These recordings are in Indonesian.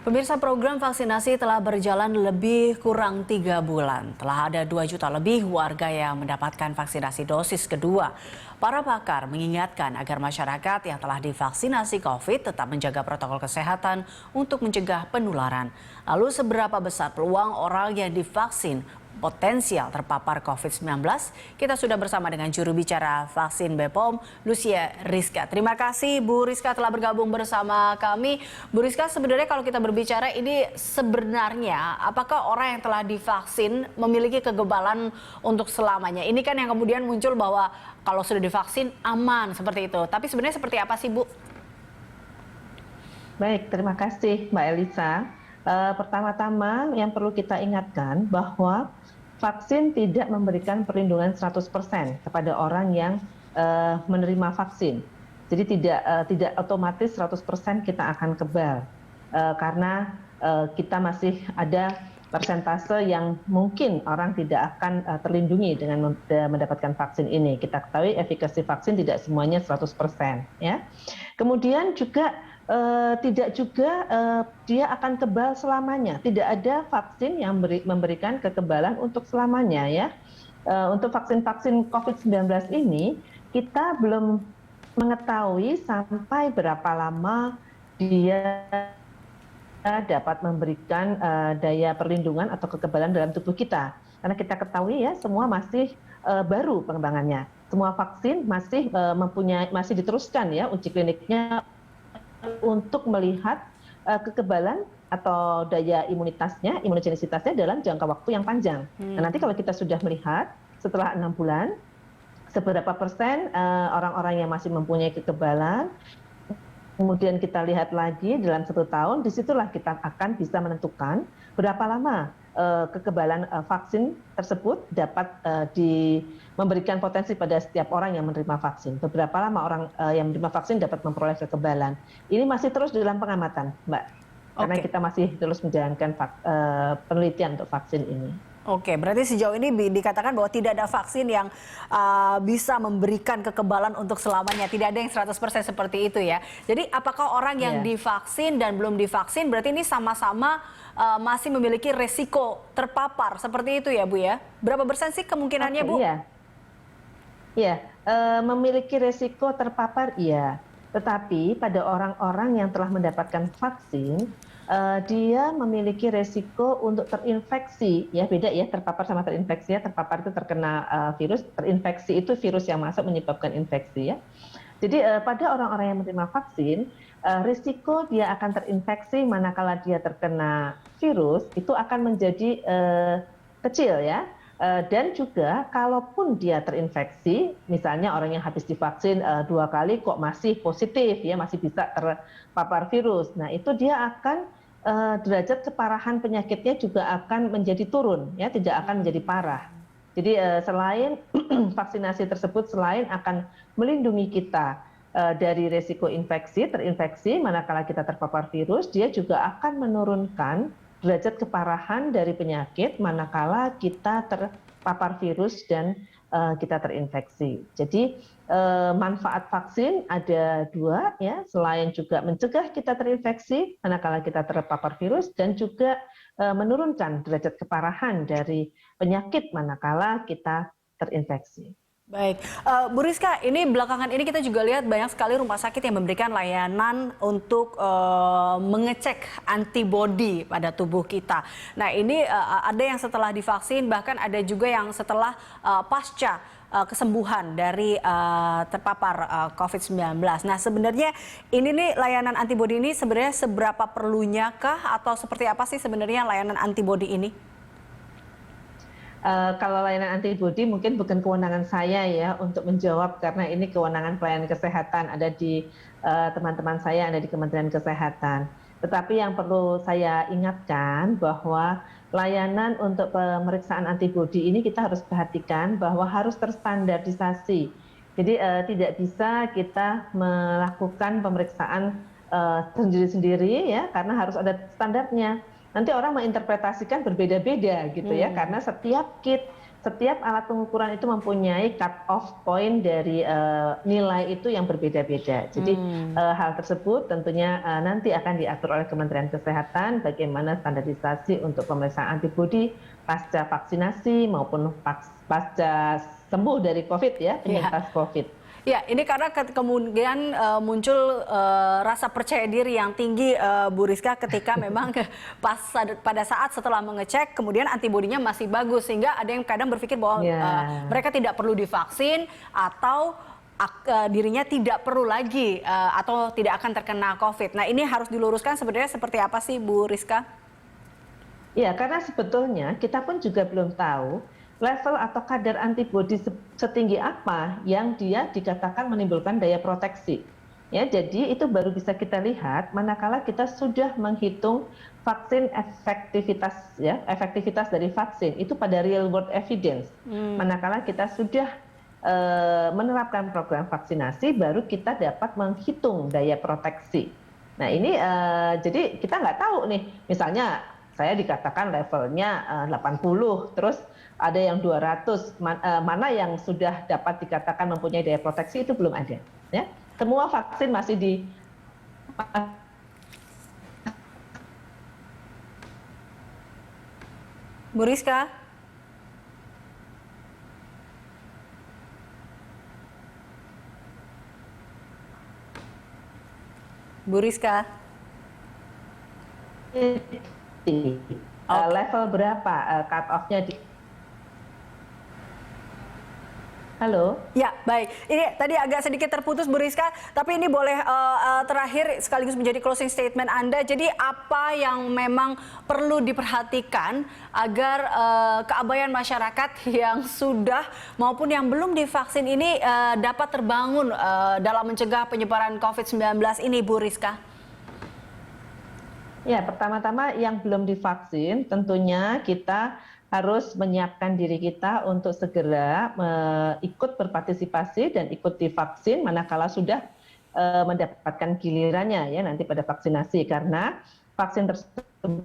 Pemirsa, program vaksinasi telah berjalan lebih kurang 3 bulan. Telah ada 2 juta lebih warga yang mendapatkan vaksinasi dosis kedua. Para pakar mengingatkan agar masyarakat yang telah divaksinasi COVID tetap menjaga protokol kesehatan untuk mencegah penularan. Lalu seberapa besar peluang orang yang divaksin potensial terpapar COVID-19? Kita sudah bersama dengan juru bicara vaksin BPOM, Lucia Rizka. Terima kasih Bu Rizka telah bergabung bersama kami. Bu Rizka, sebenarnya kalau kita berbicara ini sebenarnya apakah orang yang telah divaksin memiliki kekebalan untuk selamanya? Ini kan yang kemudian muncul bahwa kalau sudah divaksin aman seperti itu. Tapi sebenarnya seperti apa sih Bu? Baik, terima kasih Mbak Elisa. Pertama-tama yang perlu kita ingatkan bahwa vaksin tidak memberikan perlindungan 100% kepada orang yang menerima vaksin. Jadi tidak otomatis 100% kita akan kebal karena kita masih ada persentase yang mungkin orang tidak akan terlindungi dengan mendapatkan vaksin ini. Kita ketahui efikasi vaksin tidak semuanya 100%, ya. Kemudian juga tidak juga dia akan kebal selamanya. Tidak ada vaksin yang memberikan kekebalan untuk selamanya, ya. Untuk vaksin-vaksin COVID-19 ini kita belum mengetahui sampai berapa lama dia dapat memberikan daya perlindungan atau kekebalan dalam tubuh kita. Karena kita ketahui ya semua masih baru pengembangannya. Semua vaksin masih diteruskan ya uji kliniknya untuk melihat kekebalan atau daya imunitasnya, imunogenisitasnya dalam jangka waktu yang panjang. Nah, nanti kalau kita sudah melihat setelah 6 bulan, seberapa persen orang-orang yang masih mempunyai kekebalan, kemudian kita lihat lagi dalam 1 tahun, disitulah kita akan bisa menentukan berapa lama kekebalan vaksin tersebut dapat memberikan potensi pada setiap orang yang menerima vaksin. Beberapa lama orang yang menerima vaksin dapat memperoleh kekebalan. Ini masih terus dalam pengamatan, Mbak, karena kita masih terus menjalankan penelitian untuk vaksin ini. Oke, berarti sejauh ini dikatakan bahwa tidak ada vaksin yang bisa memberikan kekebalan untuk selamanya. Tidak ada yang 100% seperti itu ya. Jadi apakah orang yang divaksin dan belum divaksin berarti ini sama-sama masih memiliki resiko terpapar seperti itu ya Bu ya? Berapa persen sih kemungkinannya Bu? Iya, memiliki resiko terpapar iya. Tetapi pada orang-orang yang telah mendapatkan vaksin, dia memiliki resiko untuk terinfeksi, ya beda ya terpapar sama terinfeksi ya. Terpapar itu terkena virus, terinfeksi itu virus yang masuk menyebabkan infeksi ya. Jadi pada orang-orang yang menerima vaksin, risiko dia akan terinfeksi manakala dia terkena virus itu akan menjadi kecil ya. Dan juga kalaupun dia terinfeksi, misalnya orang yang habis divaksin 2 kali kok masih positif ya, masih bisa terpapar virus. Nah itu dia akan derajat keparahan penyakitnya juga akan menjadi turun ya, tidak akan menjadi parah. Jadi selain vaksinasi tersebut selain akan melindungi kita dari resiko terinfeksi manakala kita terpapar virus, dia juga akan menurunkan derajat keparahan dari penyakit manakala kita terpapar virus dan kita terinfeksi. Jadi manfaat vaksin ada 2 ya, selain juga mencegah kita terinfeksi manakala kita terpapar virus dan juga menurunkan derajat keparahan dari penyakit manakala kita terinfeksi. Baik, Bu Rizka, ini belakangan ini kita juga lihat banyak sekali rumah sakit yang memberikan layanan untuk mengecek antibodi pada tubuh kita. Nah ini ada yang setelah divaksin, bahkan ada juga yang setelah pasca kesembuhan dari terpapar COVID-19. Nah sebenarnya ini nih layanan antibodi ini sebenarnya seberapa perlunya kah atau seperti apa sih sebenarnya layanan antibodi ini? Kalau layanan antibodi mungkin bukan kewenangan saya ya untuk menjawab karena ini kewenangan pelayanan kesehatan ada di teman-teman saya ada di Kementerian Kesehatan. Tetapi yang perlu saya ingatkan bahwa layanan untuk pemeriksaan antibodi ini kita harus perhatikan bahwa harus terstandardisasi. Jadi tidak bisa kita melakukan pemeriksaan sendiri-sendiri ya karena harus ada standarnya. Nanti orang menginterpretasikan berbeda-beda gitu ya, karena setiap kit setiap alat pengukuran itu mempunyai cut-off point dari nilai itu yang berbeda-beda. Jadi hal tersebut tentunya nanti akan diatur oleh Kementerian Kesehatan bagaimana standarisasi untuk pemeriksaan antibodi pasca vaksinasi maupun pasca sembuh dari COVID ya, penyintas COVID. Ya, ini karena kemudian muncul rasa percaya diri yang tinggi, Bu Rizka, ketika memang pada saat setelah mengecek kemudian antibodinya masih bagus, sehingga ada yang kadang berpikir bahwa mereka tidak perlu divaksin atau dirinya tidak perlu lagi atau tidak akan terkena COVID. Nah, ini harus diluruskan sebenarnya seperti apa sih, Bu Rizka? Ya, karena sebetulnya kita pun juga belum tahu level atau kadar antibodi setinggi apa yang dia dikatakan menimbulkan daya proteksi. Ya, jadi itu baru bisa kita lihat manakala kita sudah menghitung vaksin efektivitas dari vaksin itu pada real world evidence. Manakala kita sudah menerapkan program vaksinasi, baru kita dapat menghitung daya proteksi. Nah ini jadi kita nggak tahu nih, misalnya saya dikatakan levelnya 80, terus ada yang 200, mana yang sudah dapat dikatakan mempunyai daya proteksi itu belum ada. Ya. Semua vaksin masih di Bu Rizka? Bu Rizka? Level berapa cut-off-nya di... Halo? Ya, baik. Ini tadi agak sedikit terputus, Bu Rizka, tapi ini boleh terakhir sekaligus menjadi closing statement Anda. Jadi apa yang memang perlu diperhatikan agar keabayan masyarakat yang sudah maupun yang belum divaksin ini dapat terbangun dalam mencegah penyebaran COVID-19 ini, Bu Rizka? Ya, pertama-tama yang belum divaksin tentunya kita harus menyiapkan diri kita untuk segera ikut berpartisipasi dan ikut divaksin manakala sudah mendapatkan gilirannya ya nanti pada vaksinasi, karena vaksin tersebut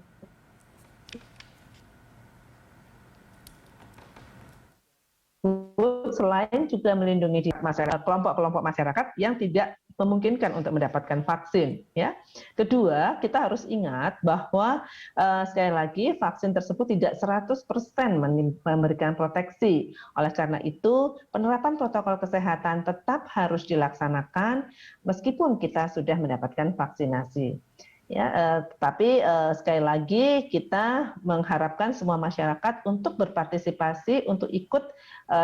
selain juga melindungi kelompok-kelompok masyarakat yang tidak memungkinkan untuk mendapatkan vaksin. Ya. Kedua, kita harus ingat bahwa sekali lagi vaksin tersebut tidak 100% memberikan proteksi. Oleh karena itu, penerapan protokol kesehatan tetap harus dilaksanakan meskipun kita sudah mendapatkan vaksinasi. Ya, tapi sekali lagi kita mengharapkan semua masyarakat untuk berpartisipasi, untuk ikut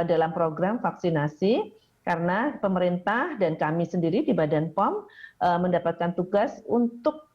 dalam program vaksinasi, karena pemerintah dan kami sendiri di Badan POM mendapatkan tugas untuk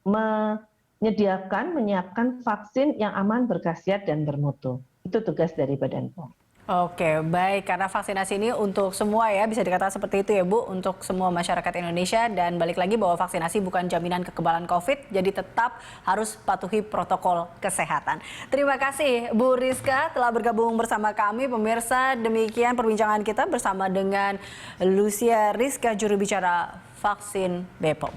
menyiapkan vaksin yang aman, berkhasiat, dan bermutu. Itu tugas dari Badan POM. Oke, baik. Karena vaksinasi ini untuk semua ya, bisa dikatakan seperti itu ya Bu, untuk semua masyarakat Indonesia. Dan balik lagi bahwa vaksinasi bukan jaminan kekebalan COVID, jadi tetap harus patuhi protokol kesehatan. Terima kasih Bu Rizka telah bergabung bersama kami. Pemirsa, demikian perbincangan kita bersama dengan Lucia Rizka, juru bicara vaksin BPOM.